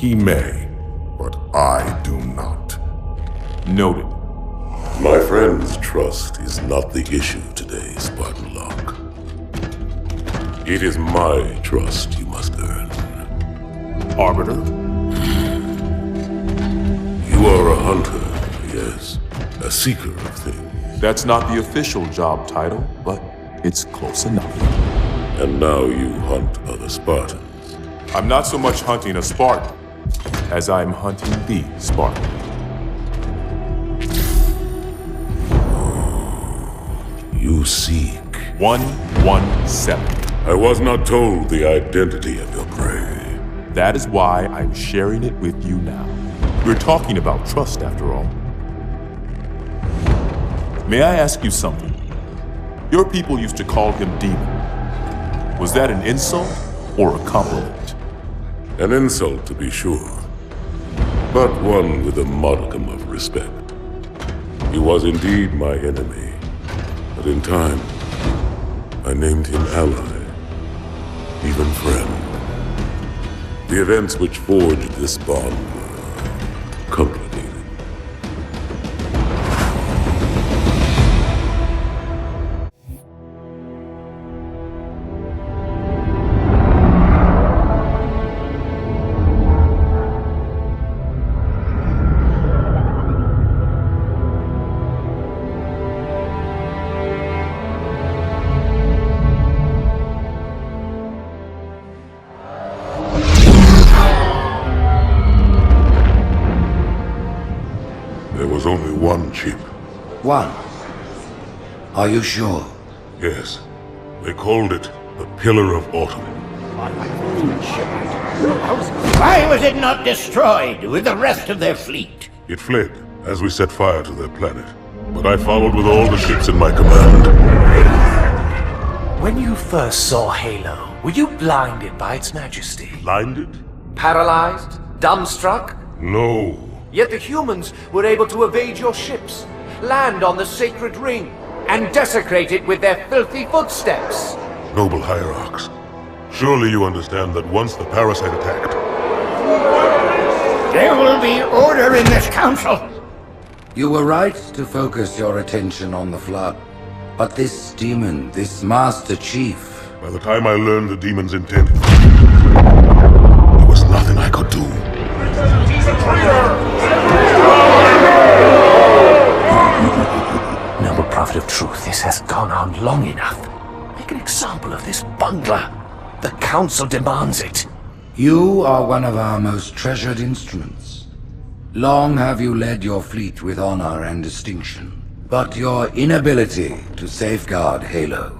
He may, but I do not. Noted. My friend's trust is not the issue today, Spartan Locke. It is my trust you must earn. Arbiter? You are a hunter, yes. A seeker of things. That's not the official job title, but it's close enough. And now you hunt other Spartans. I'm not so much hunting a Spartan as I'm hunting the Spartan. You seek. 117. I was not told the identity of your prey. That is why I'm sharing it with you now. We're talking about trust, after all. May I ask you something? Your people used to call him Demon. Was that an insult or a compliment? An insult, to be sure, but one with a modicum of respect. He was indeed my enemy, but in time, I named him ally, even friend. The events which forged this bond were complicated. There was only one chip. One? Are you sure? Yes. They called it the Pillar of Autumn. Why was it not destroyed with the rest of their fleet? It fled as we set fire to their planet. But I followed with all the ships in my command. When you first saw Halo, were you blinded by its majesty? Blinded? Paralyzed? Dumbstruck? No. Yet the humans were able to evade your ships, land on the sacred ring, and desecrate it with their filthy footsteps. Noble hierarchs, surely you understand that once the parasite attacked... There will be order in this council. You were right to focus your attention on the Flood. But this demon, this Master Chief... By the time I learned the demon's intent, there was nothing I could do. He's a traitor! Noble Prophet of Truth, this has gone on long enough. Make an example of this bungler. The Council demands it. You are one of our most treasured instruments. Long have you led your fleet with honor and distinction. But your inability to safeguard Halo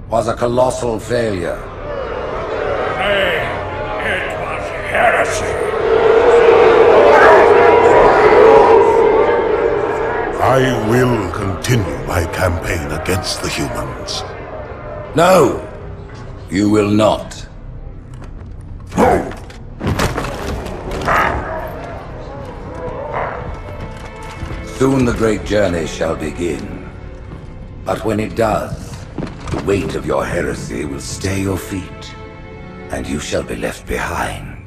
was a colossal failure. Hey, it was heresy. I will continue my campaign against the humans. No, you will not. Soon the great journey shall begin. But when it does, the weight of your heresy will stay your feet, and you shall be left behind.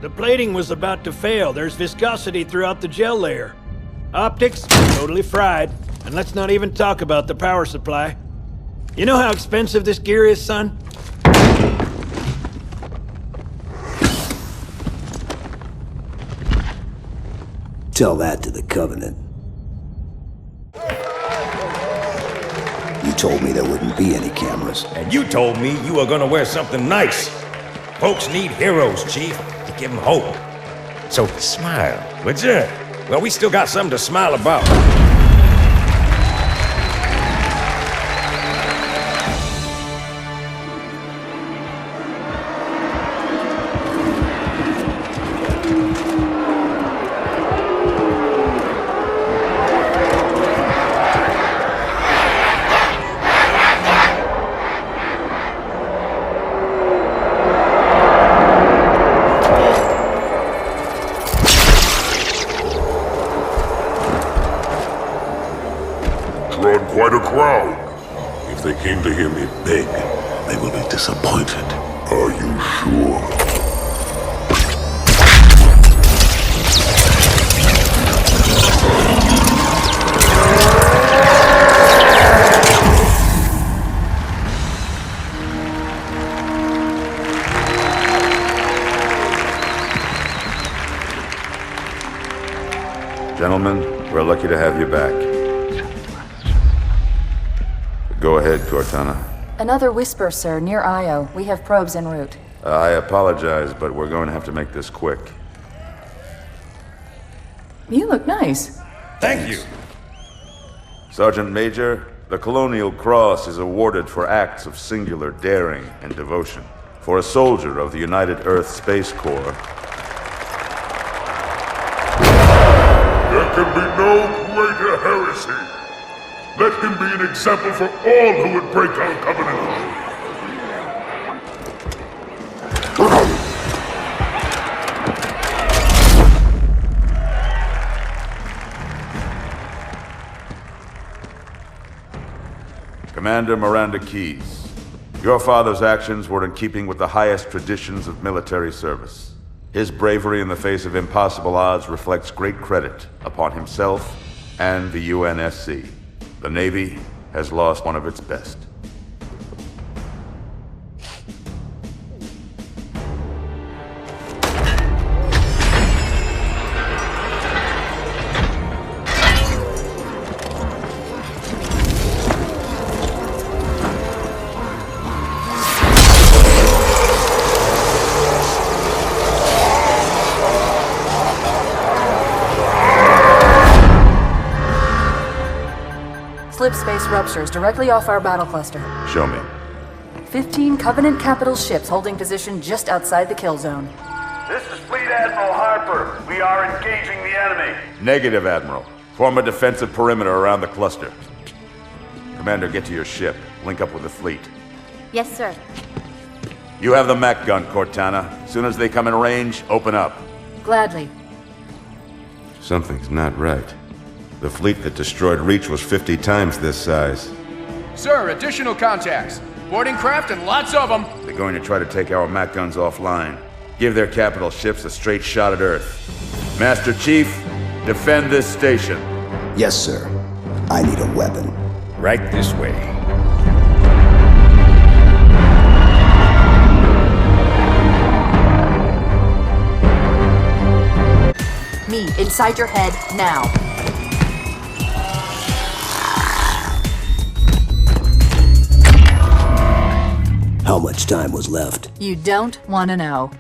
The plating was about to fail. There's viscosity throughout the gel layer. Optics, totally fried. And let's not even talk about the power supply. You know how expensive this gear is, son? Tell that to the Covenant. You told me there wouldn't be any cameras. And you told me you were gonna wear something nice. Folks need heroes, Chief, to give them hope. So smile, would ya? Well, we still got something to smile about. quite a crowd. If they came to hear me beg, they will be disappointed. Are you sure? Gentlemen, we're lucky to have you back. Go ahead, Cortana. Another whisper, sir, near Io. We have probes en route. I apologize, but we're going to have to make this quick. You look nice. Thank you. Sergeant Major, the Colonial Cross is awarded for acts of singular daring and devotion. For a soldier of the United Earth Space Corps, There can be no greater heresy. Let him be an example for all who would break our covenant. Commander Miranda Keyes, your father's actions were in keeping with the highest traditions of military service. His bravery in the face of impossible odds reflects great credit upon himself and the UNSC. The Navy has lost one of its best. Slip space ruptures directly off our battle cluster. Show me. 15 Covenant capital ships holding position just outside the kill zone. This is Fleet Admiral Harper. We are engaging the enemy. Negative, Admiral. Form a defensive perimeter around the cluster. Commander, get to your ship. Link up with the fleet. Yes, sir. You have the mech gun, Cortana. As soon as they come in range, open up. Gladly. Something's not right. The fleet that destroyed Reach was 50 times this size. Sir, additional contacts. Boarding craft and lots of them. They're going to try to take our mech guns offline. Give their capital ships a straight shot at Earth. Master Chief, defend this station. Yes, sir. I need a weapon. Right this way. Me, inside your head, now. How much time was left? You don't want to know.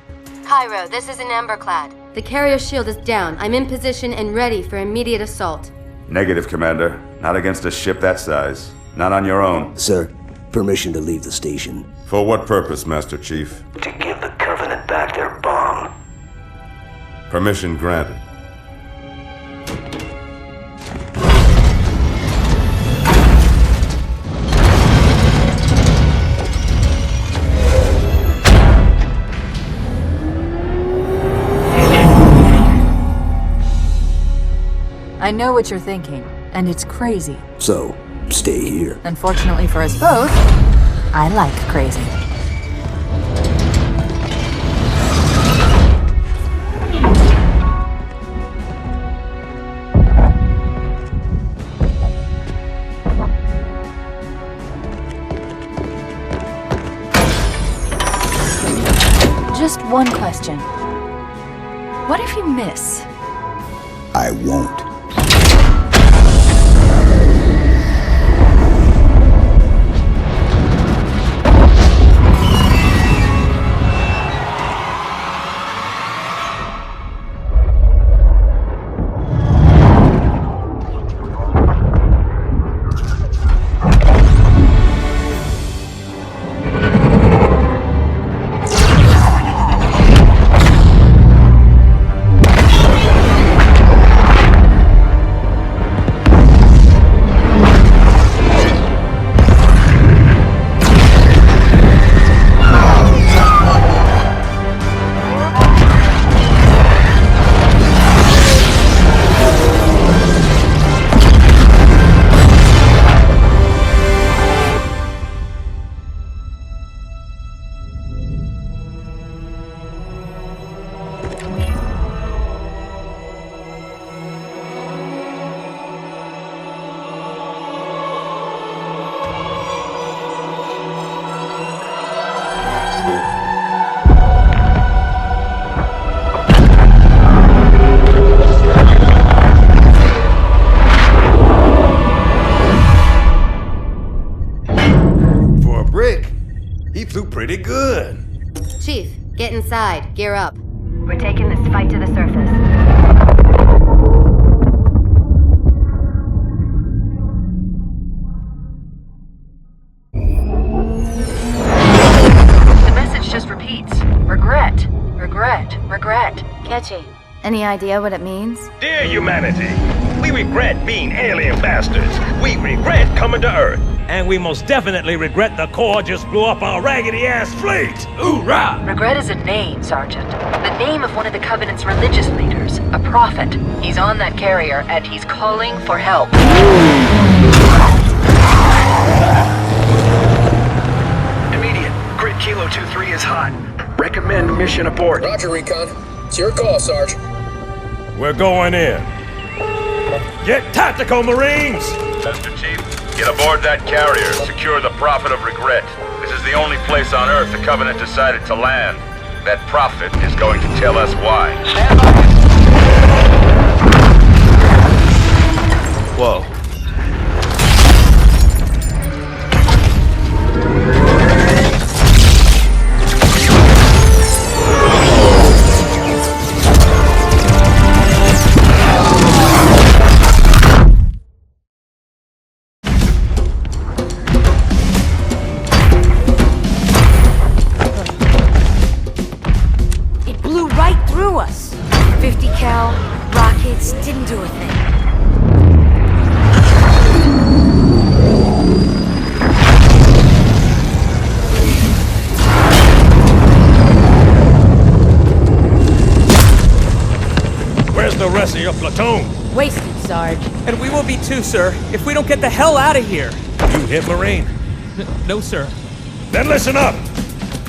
Cairo, this is an Emberclad. The carrier shield is down. I'm in position and ready for immediate assault. Negative, Commander. Not against a ship that size. Not on your own. Sir, permission to leave the station. For what purpose, Master Chief? To give the Covenant back their bomb. Permission granted. I know what you're thinking, and it's crazy. So, stay here. Unfortunately for us both, I like crazy. Just one question. What if you miss? I won't. pretty good. Chief, get inside. Gear up. We're taking this fight to the surface. The message just repeats. Regret. Regret. Regret. Catchy. Any idea what it means? Dear humanity, we regret being alien bastards. We regret coming to Earth. And we most definitely regret the Corps just blew up our raggedy-ass fleet! Hoorah! Regret is a name, Sergeant. The name of one of the Covenant's religious leaders. A prophet. He's on that carrier, and he's calling for help. Immediate. Grid Kilo 2-3 is hot. Recommend mission abort. Roger, Recon. It's your call, Sarge. We're going in. Get tactical, Marines! Mr. Chief, get aboard that carrier. Secure the Prophet of Regret. This is the only place on Earth the Covenant decided to land. That Prophet is going to tell us why. Stand by. Whoa. Us. 50 cal, rockets, didn't do a thing. Where's the rest of your platoon? Wasted, Sarge. And we will be too, sir, if we don't get the hell out of here. You hit Marine? No, sir. Then listen up.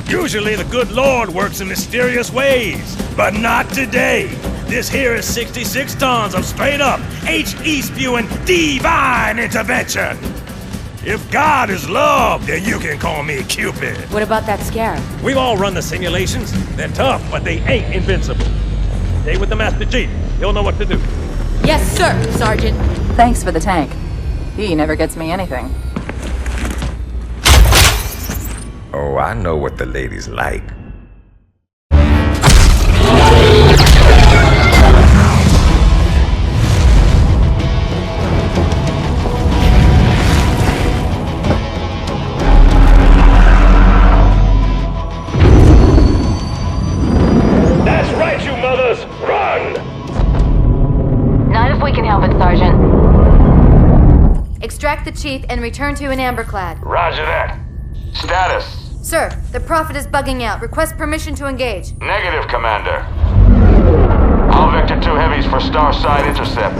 Usually the good Lord works in mysterious ways, but not today. This here is 66 tons of straight-up, HE-spewing divine intervention. If God is love, then you can call me Cupid. What about that scarab? We've all run the simulations. They're tough, but they ain't invincible. Stay with the Master Chief. He'll know what to do. Yes, sir, Sergeant. Thanks for the tank. He never gets me anything. Oh, I know what the ladies like. That's right, you mothers! Run! Not if we can help it, Sergeant. Extract the Chief and return to an amberclad. Roger that. Status. Sir, the Prophet is bugging out. Request permission to engage. Negative, Commander. All Vector 2 heavies for Starside intercept.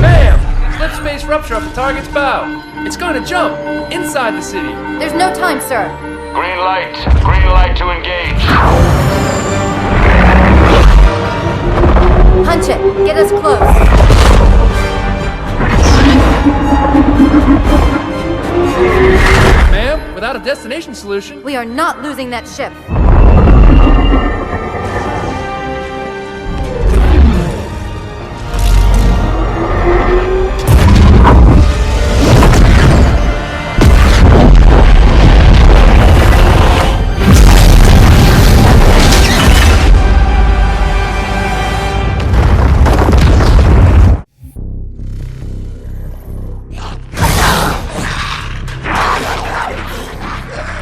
Bam! Slip space rupture off the target's bow. It's going to jump inside the city. There's no time, sir. Green light. Green light to engage. Hunch it. Get us close. Ma'am, without a destination solution... We are not losing that ship.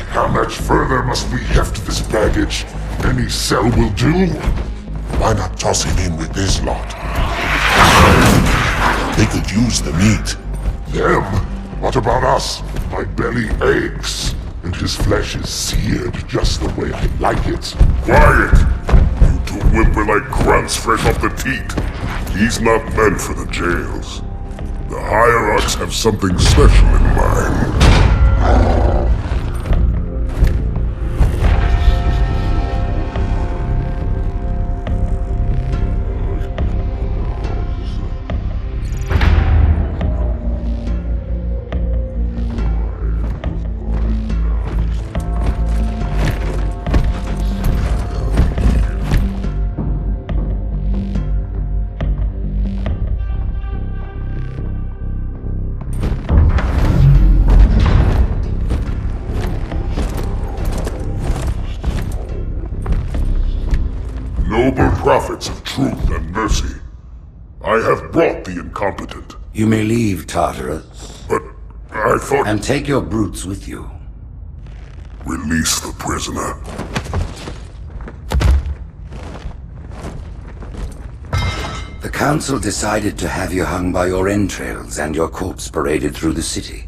How much further must we heft this baggage? Any cell will do? Why not toss him in with this lot? They could use the meat. Them? What about us? My belly aches, and his flesh is seared just the way I like it. Quiet! You two whimper-like grunts fresh off the teat. He's not meant for the jails. The hierarchs have something special in mind. truth and mercy. I have brought the incompetent. You may leave, Tartarus. But I thought... And take your brutes with you. Release the prisoner. The Council decided to have you hung by your entrails and your corpse paraded through the city.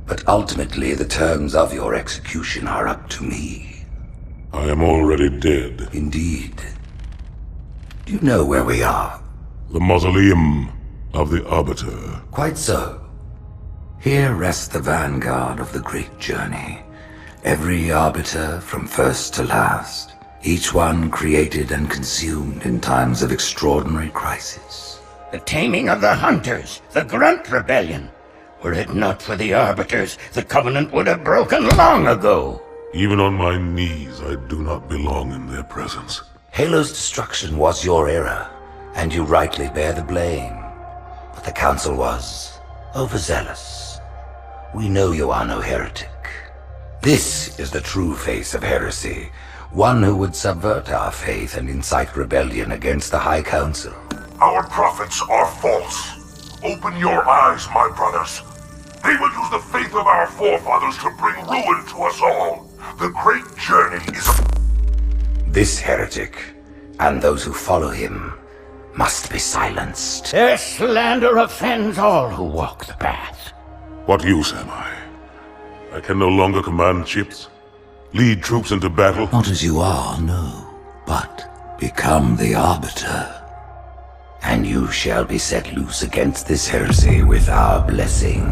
But ultimately, the terms of your execution are up to me. I am already dead. Indeed. Do you know where we are? The mausoleum of the Arbiter. Quite so. Here rests the vanguard of the great journey. Every Arbiter from first to last. Each one created and consumed in times of extraordinary crisis. The taming of the Hunters, the Grunt Rebellion. Were it not for the Arbiters, the Covenant would have broken long ago. Even on my knees, I do not belong in their presence. Halo's destruction was your error, and you rightly bear the blame. But the Council was overzealous. We know you are no heretic. This is the true face of heresy. One who would subvert our faith and incite rebellion against the High Council. Our prophets are false. Open your eyes, my brothers. They will use the faith of our forefathers to bring ruin to us all. The great journey is This heretic, and those who follow him, must be silenced. Their slander offends all who walk the path. What use am I? I can no longer command ships? Lead troops into battle? Not as you are, no. But become the Arbiter. And you shall be set loose against this heresy with our blessing.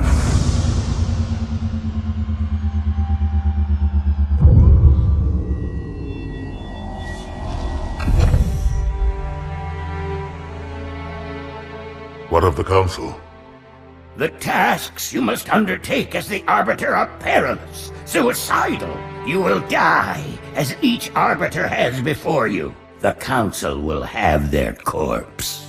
What of the Council? The tasks you must undertake as the Arbiter are perilous, suicidal. You will die, as each Arbiter has before you. The Council will have their corpse.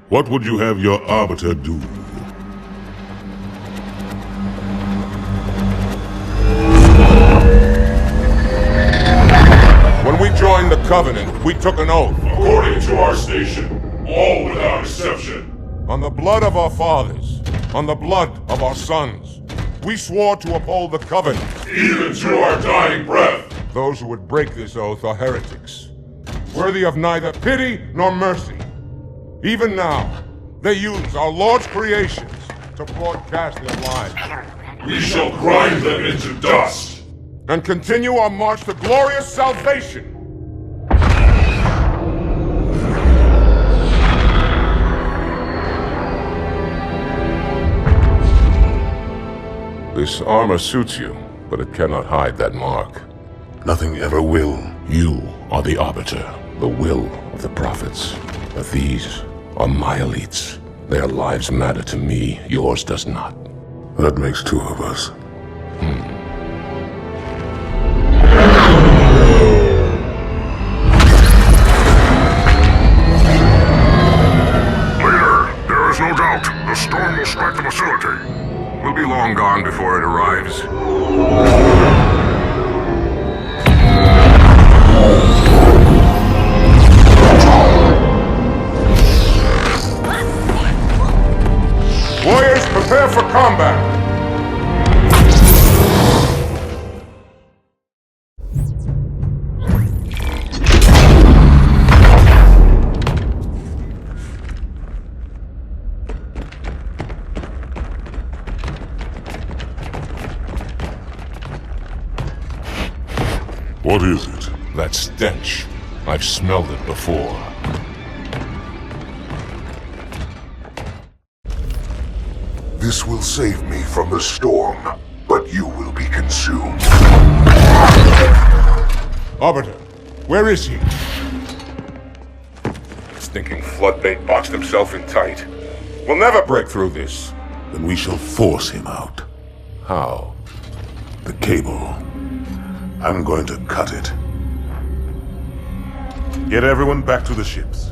What would you have your Arbiter do? When we joined the Covenant, we took an oath. according to our station, all without exception. On the blood of our fathers, on the blood of our sons, we swore to uphold the Covenant. Even to our dying breath. Those who would break this oath are heretics, worthy of neither pity nor mercy. Even now, they use our Lord's creations to broadcast their lies. We shall grind them into dust. And continue our march to glorious salvation. This armor suits you, but it cannot hide that mark. Nothing ever will. You are the Arbiter, the will of the prophets. But these are my elites. Their lives matter to me, yours does not. That makes two of us. Leader, there is no doubt the storm will strike the facility. We'll be long gone before it arrives. Warriors, prepare for combat! What is it? That stench. I've smelled it before. This will save me from the storm, but you will be consumed. Arbiter, where is he? stinking floodbait boxed himself in tight. We'll never break through this. Then we shall force him out. How? The cable. I'm going to cut it. Get everyone back to the ships.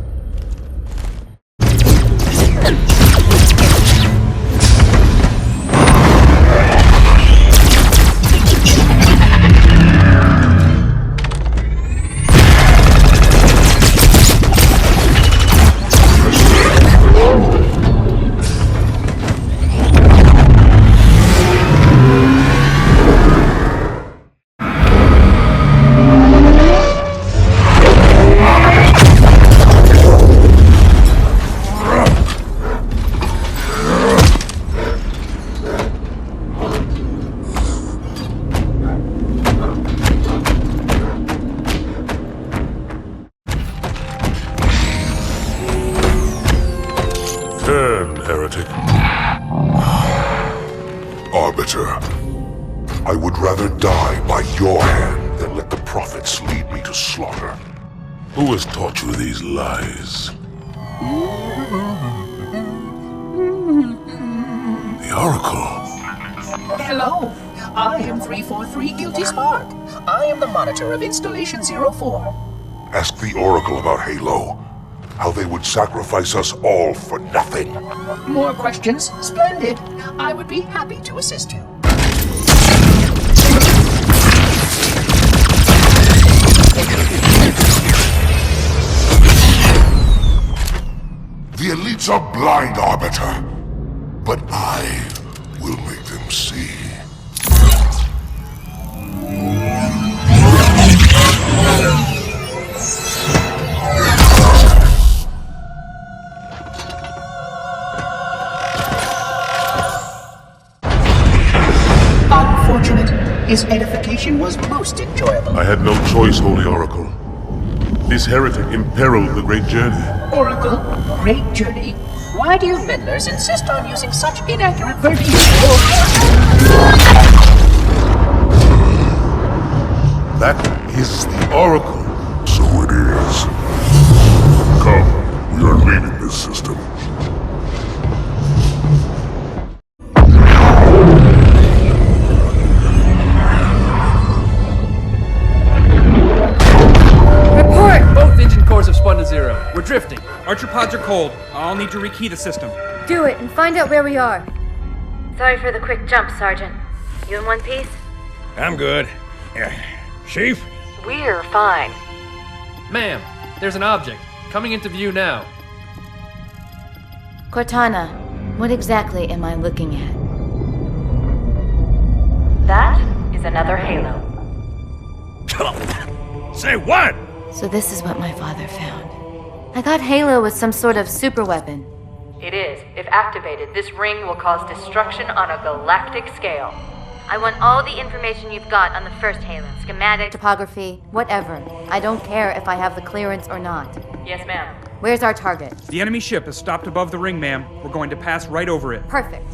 Heretic. Arbiter, I would rather die by your hand than let the prophets lead me to slaughter. Who has taught you these lies? The Oracle. Hello, I am 343 Guilty Spark. I am the monitor of Installation 04. Ask the Oracle about Halo. How they would sacrifice us all for nothing. More questions? Splendid. I would be happy to assist you. The elites are blind, Arbiter. But I will make them see. Unfortunate. His edification was most enjoyable. I had no choice, Holy Oracle. This heretic imperiled the great journey. Oracle, great journey. Why do you meddlers insist on using such inaccurate verbiage? That is the Oracle. So it is. Come, we are leaving this system. Have spun to zero. We're drifting. Archer pods are cold. I'll need to rekey the system. Do it and find out where we are. Sorry for the quick jump, Sergeant. You in one piece? I'm good. Chief? We're fine. Ma'am, there's an object. Coming into view now. Cortana, what exactly am I looking at? That is another Halo. Say what? So this is what my father found. I thought Halo was some sort of super weapon. It is. If activated, this ring will cause destruction on a galactic scale. I want all the information you've got on the first Halo. Schematic, topography, whatever. I don't care if I have the clearance or not. Yes, ma'am. Where's our target? The enemy ship has stopped above the ring, ma'am. We're going to pass right over it. Perfect.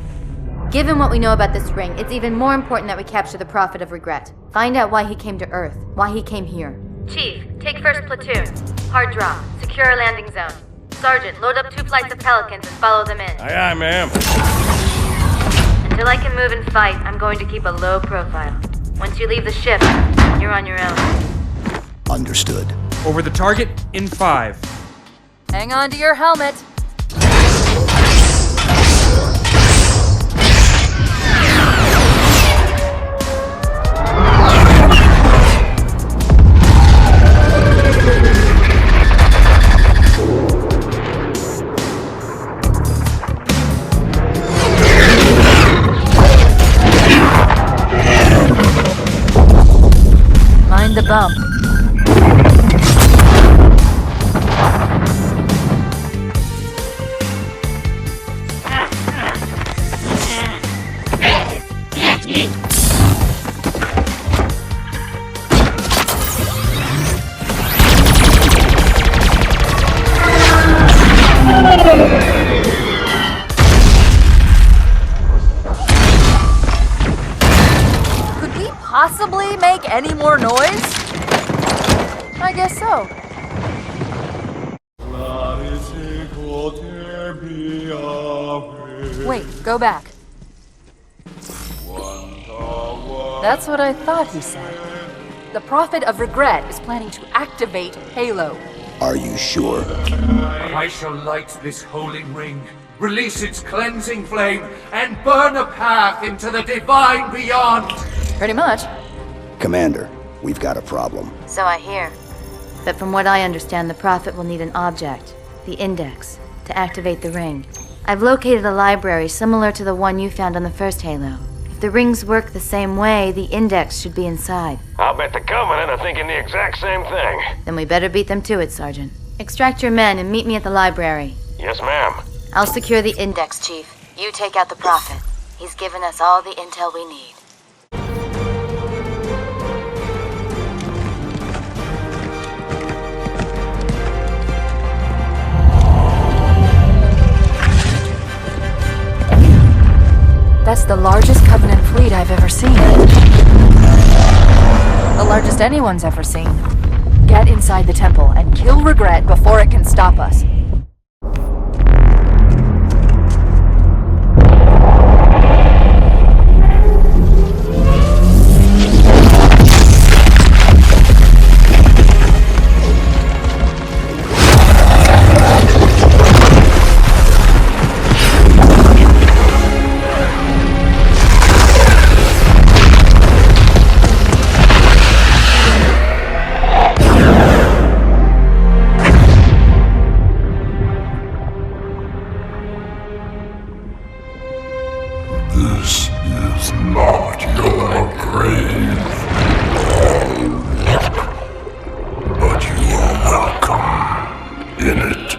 Given what we know about this ring, it's even more important that we capture the Prophet of Regret. Find out why he came to Earth, why he came here. Chief, take first platoon. Hard drop. Secure our landing zone. Sergeant, load up 2 flights of Pelicans and follow them in. Aye, aye, ma'am. Until I can move and fight, I'm going to keep a low profile. Once you leave the ship, you're on your own. Understood. Over the target in 5. Hang on to your helmet. The bump. Could we possibly make any more noise? I guess so. Wait, go back. That's what I thought he said. The Prophet of Regret is planning to activate Halo. Are you sure? I shall light this holy ring, release its cleansing flame, and burn a path into the divine beyond! Pretty much. Commander, we've got a problem. So I hear. But from what I understand, the Prophet will need an object, the Index, to activate the ring. I've located a library similar to the one you found on the first Halo. If the rings work the same way, the Index should be inside. I'll bet the Covenant are thinking the exact same thing. Then we better beat them to it, Sergeant. Extract your men and meet me at the library. Yes, ma'am. I'll secure the Index, Chief. You take out the Prophet. He's given us all the intel we need. That's the largest Covenant fleet I've ever seen. The largest anyone's ever seen. Get inside the temple and kill Regret before it can stop us. This is not your grave. But you are welcome in it.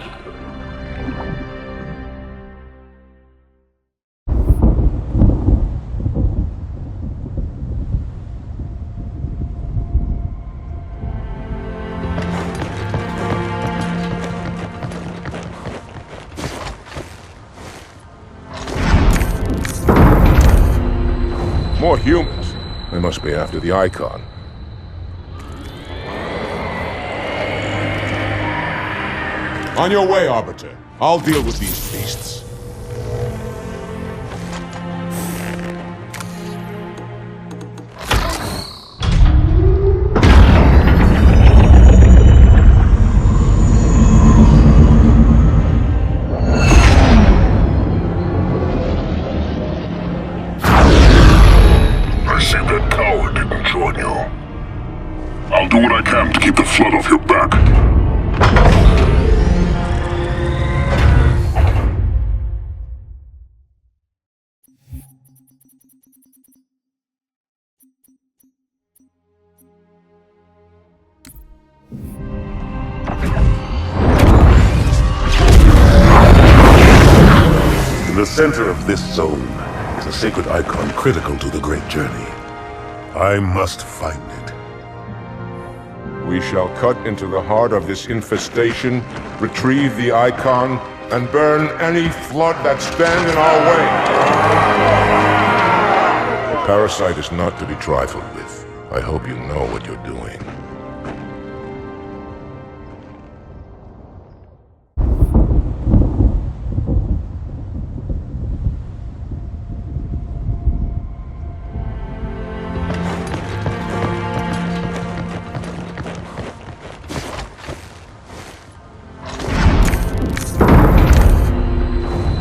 More humans. They must be after the icon. On your way, Arbiter. I'll deal with these beasts. I see that coward didn't join you. I'll do what I can to keep the flood off your back. In the center of this zone is a sacred icon critical to the great journey. I must find it. We shall cut into the heart of this infestation, retrieve the icon, and burn any flood that stand in our way. The parasite is not to be trifled with. I hope you know what you're doing.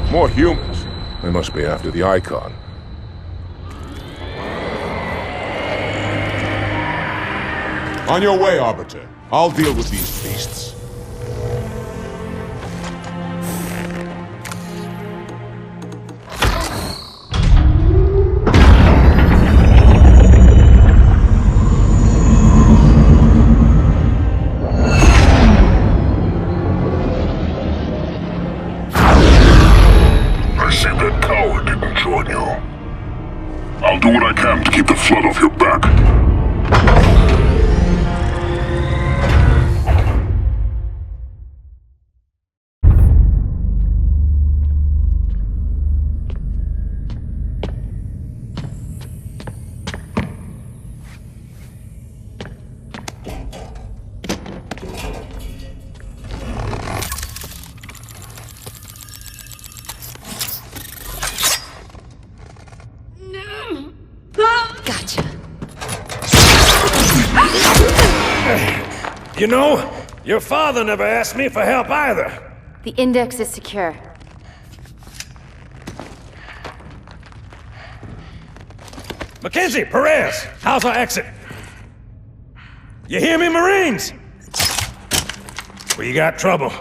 More humans. They must be after the icon. On your way, Arbiter. I'll deal with these beasts. I see that coward didn't join you. I'll do what I can to keep the flood off your back. You know, your father never asked me for help either. The index is secure. Mackenzie, Perez, how's our exit? You hear me, Marines? We got trouble.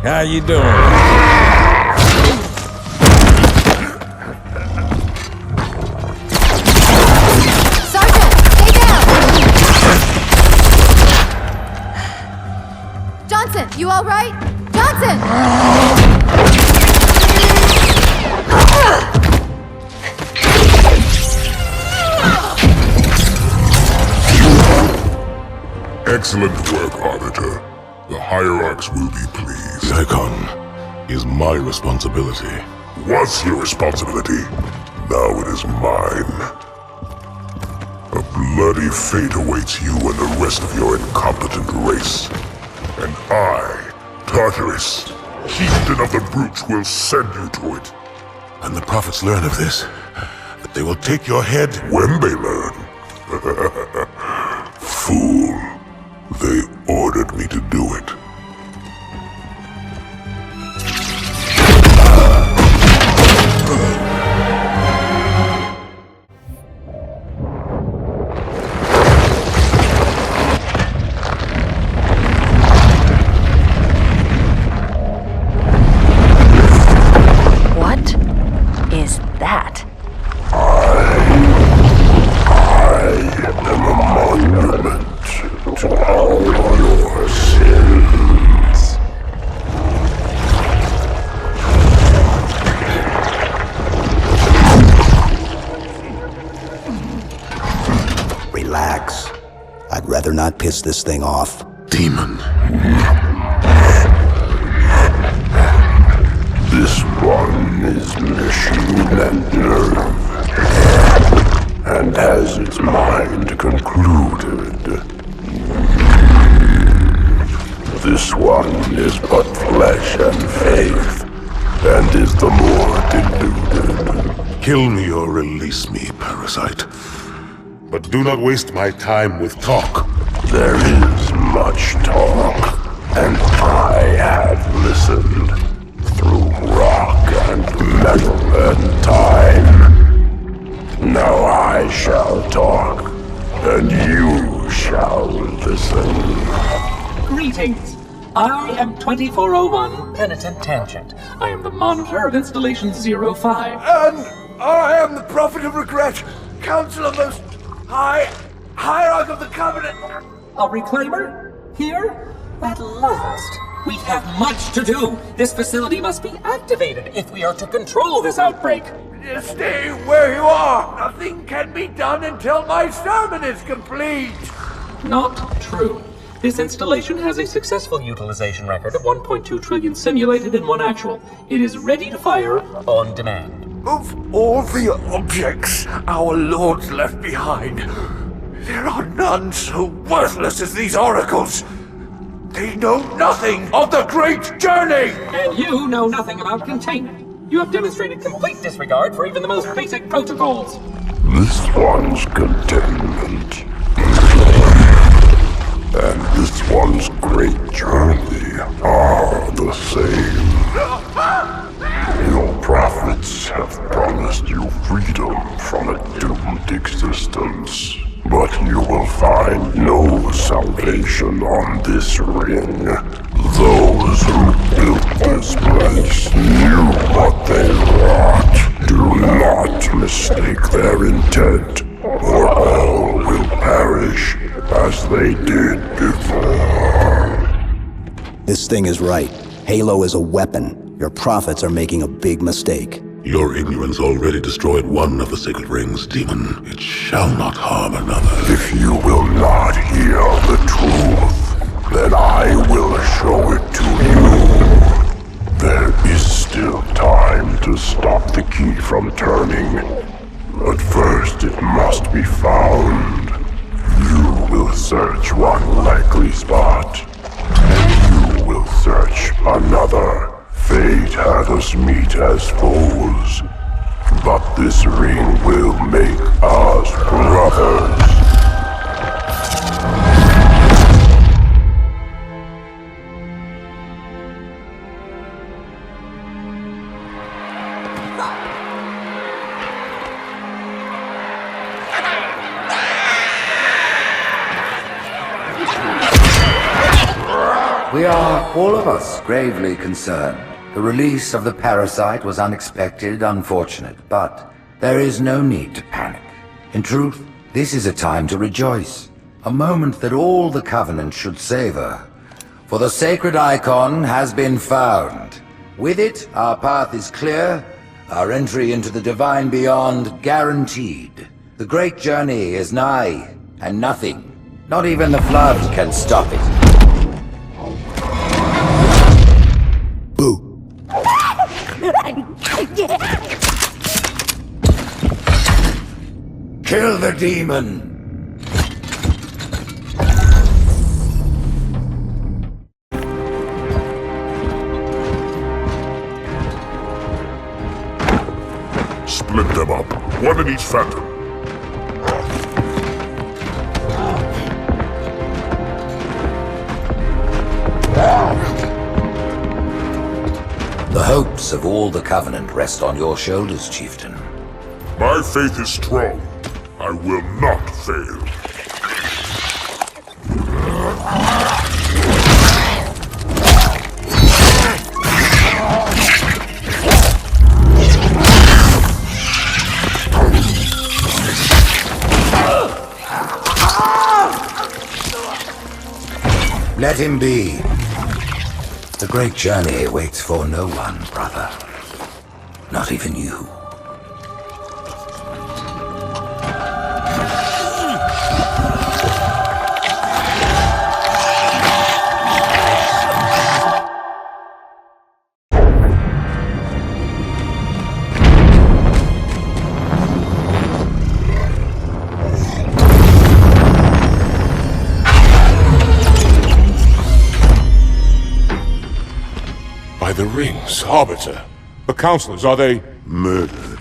How you doing? Sergeant, stay down! Johnson, you all right? Johnson! Excellent work, Arbiter. The Hierarchs will be pleased. The Icon is my responsibility. Was your responsibility. Now it is mine. A bloody fate awaits you and the rest of your incompetent race. And I, Tartarus, chieftain of the Brutes, will send you to it. And the prophets learn of this, that they will take your head. When they learn. Fool. They ordered me to do it. What is that? I am a monument to all your sins. Relax. I'd rather not piss this thing off. Demon. This one is machine and nerve, and has its mind concluded. This one is but flesh and faith, and is the more deluded. Kill me or release me, parasite. But do not waste my time with talk. There is much talk, and I have listened through rock and metal and time. Now I shall talk, and you shall listen. Greetings. I am 2401 Penitent Tangent. I am the monitor of Installation 05. And I am the Prophet of Regret, Counselor Most High, Hierarch of the Covenant. A reclaimer? Here? At last. We have much to do. This facility must be activated if we are to control this outbreak. Stay where you are. Nothing can be done until my sermon is complete. Not true. This installation has a successful utilization record of 1.2 trillion simulated and 1 actual. It is ready to fire on demand. Of all the objects our lords left behind, there are none so worthless as these oracles. They know nothing of the great journey! And you know nothing about containment. You have demonstrated complete disregard for even the most basic protocols. This one's containment. And this one's great journey are the same. Your prophets have promised you freedom from a doomed existence. But you will find no salvation on this ring. Those who built this place knew what they wrought. Do not mistake their intent, or all will perish as they did before. This thing is right. Halo is a weapon. Your prophets are making a big mistake. Your ignorance already destroyed one of the sacred rings, demon. It shall not harm another. If you will not hear the truth, then I will show it to you. There is still time to stop the key from turning. But first it must be found. will search one likely spot, and you will search another. Fate had us meet as foes, but this ring will make us brothers. We are, all of us, gravely concerned. The release of the parasite was unexpected, unfortunate, but there is no need to panic. In truth, this is a time to rejoice. A moment that all the Covenant should savor. For the sacred icon has been found. With it, our path is clear, our entry into the divine beyond guaranteed. The great journey is nigh, and nothing, not even the flood, can stop it. Kill the demon! Split them up, one in each phantom. The hopes of all the Covenant rest on your shoulders, Chieftain. My faith is strong. I will not fail. Let him be. The great journey waits for no one, brother. Not even you. The rings, Arbiter. The counselors, are they... Murdered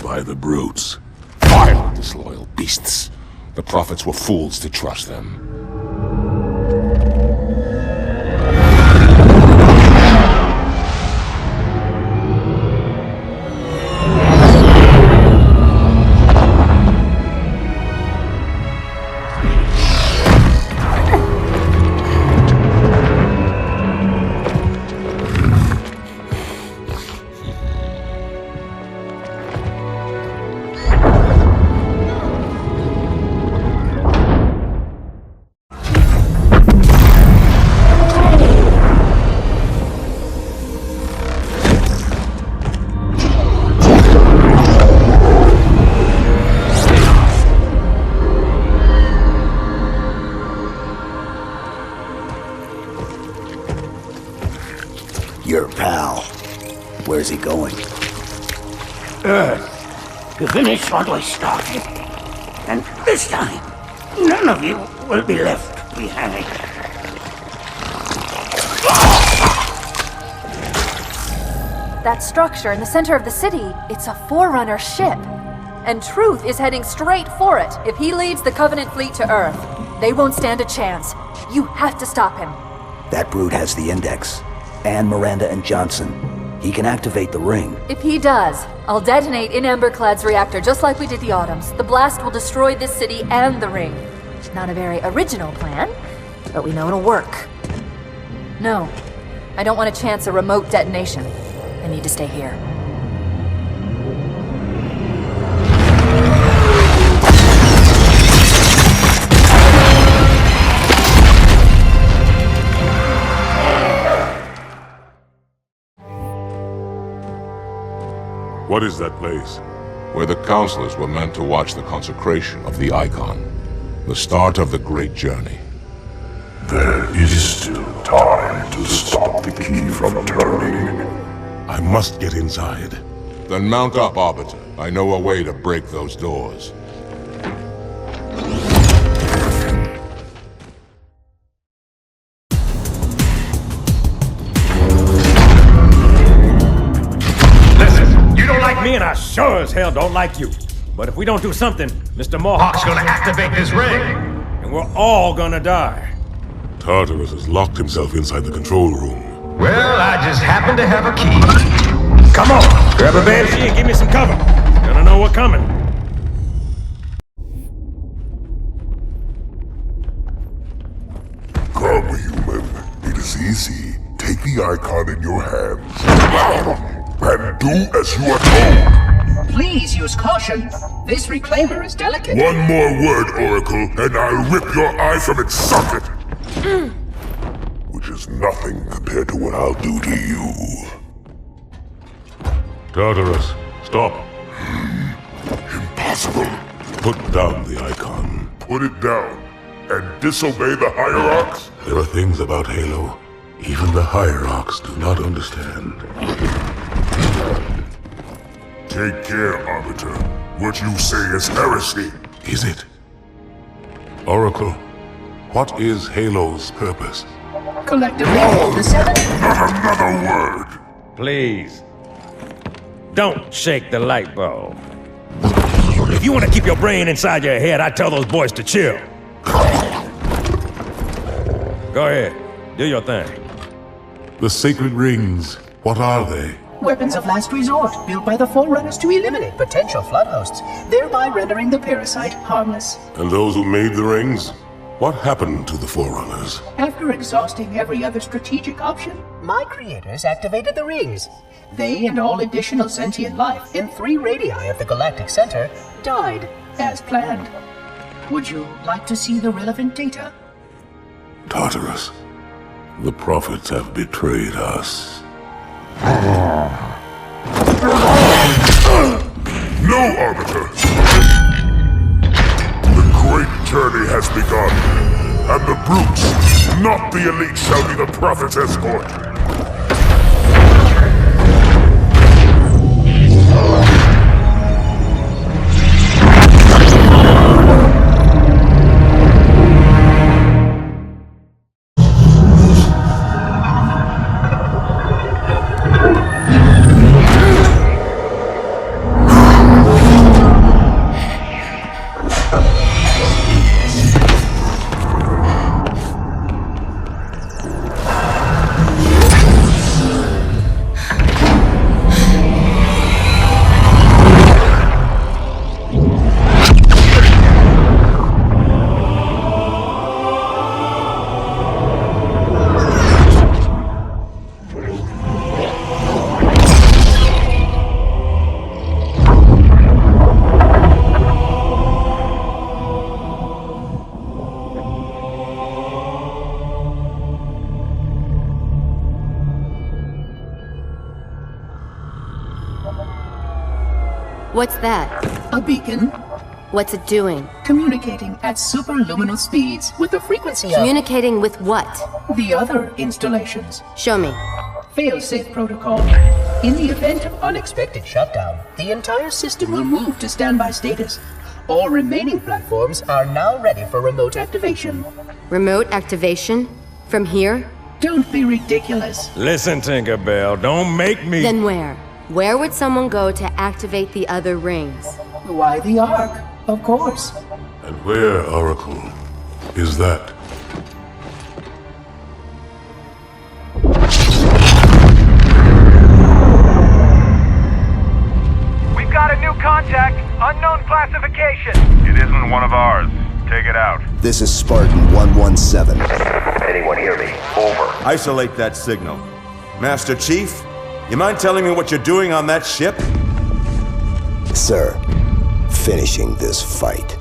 by the brutes. Vile, disloyal beasts. The prophets were fools to trust them. Your pal. Where's he going? Earth, to finish what I started. And this time, none of you will be left behind. That structure in the center of the city, it's a Forerunner ship. And Truth is heading straight for it. If he leads the Covenant fleet to Earth, they won't stand a chance. You have to stop him. That brute has the Index. And Miranda and Johnson. He can activate the ring. If he does, I'll detonate in Emberclad's reactor just like we did the Autumn's. The blast will destroy this city and the ring. Not a very original plan, but we know it'll work. No, I don't want to chance a remote detonation. I need to stay here. What is that place? Where the counselors were meant to watch the consecration of the icon. The start of the great journey. There is still time to stop the key from turning. I must get inside. Then mount up, Arbiter. I know a way to break those doors. me, and I sure as hell don't like you. But if we don't do something, Mr. Mohawk's gonna activate this ring, and we're all gonna die. Tartarus has locked himself inside the control room. Well, I just happen to have a key. Come on, grab a banshee and give me some cover. Gonna know what's coming. Come, human. It is easy. Take the icon in your hands and do as you are told. Please use caution. This reclaimer is delicate. One more word, Oracle, and I'll rip your eye from its socket. Which is nothing compared to what I'll do to you. Tartarus, stop. Impossible. Put down the icon. Put it down and disobey the Hierarchs? There are things about Halo even the Hierarchs do not understand. Take care, Arbiter. What you say is heresy. Is it? Oracle, what is Halo's purpose? Collectively, the seven... Not another word! Please. Don't shake the light bulb. If you want to keep your brain inside your head, I tell those boys to chill. Go ahead. Do your thing. The sacred rings, what are they? Weapons of last resort, built by the Forerunners to eliminate potential flood hosts, thereby rendering the parasite harmless. And those who made the rings? What happened to the Forerunners? After exhausting every other strategic option, my creators activated the rings. They and all additional sentient life in 3 radii of the galactic center died, as planned. Would you like to see the relevant data? Tartarus, the prophets have betrayed us. No, Arbiter! The great journey has begun, and the brutes, not the elite, shall be the prophet's escort. What's that? A beacon. What's it doing? Communicating at superluminal speeds with the frequency of... Communicating with what? The other installations. Show me. Fail-safe protocol. In the event of unexpected shutdown, the entire system will move to standby status. All remaining platforms are now ready for remote activation. Remote activation? From here? Don't be ridiculous. Listen, Tinkerbell, don't make me... Then where? Where would someone go to activate the other rings? Why the Ark? Of course. And where, Oracle, is that? We've got a new contact. Unknown classification. It isn't one of ours. Take it out. This is Spartan 117. Anyone hear me? Over. Isolate that signal. Master Chief, you mind telling me what you're doing on that ship? Sir, finishing this fight.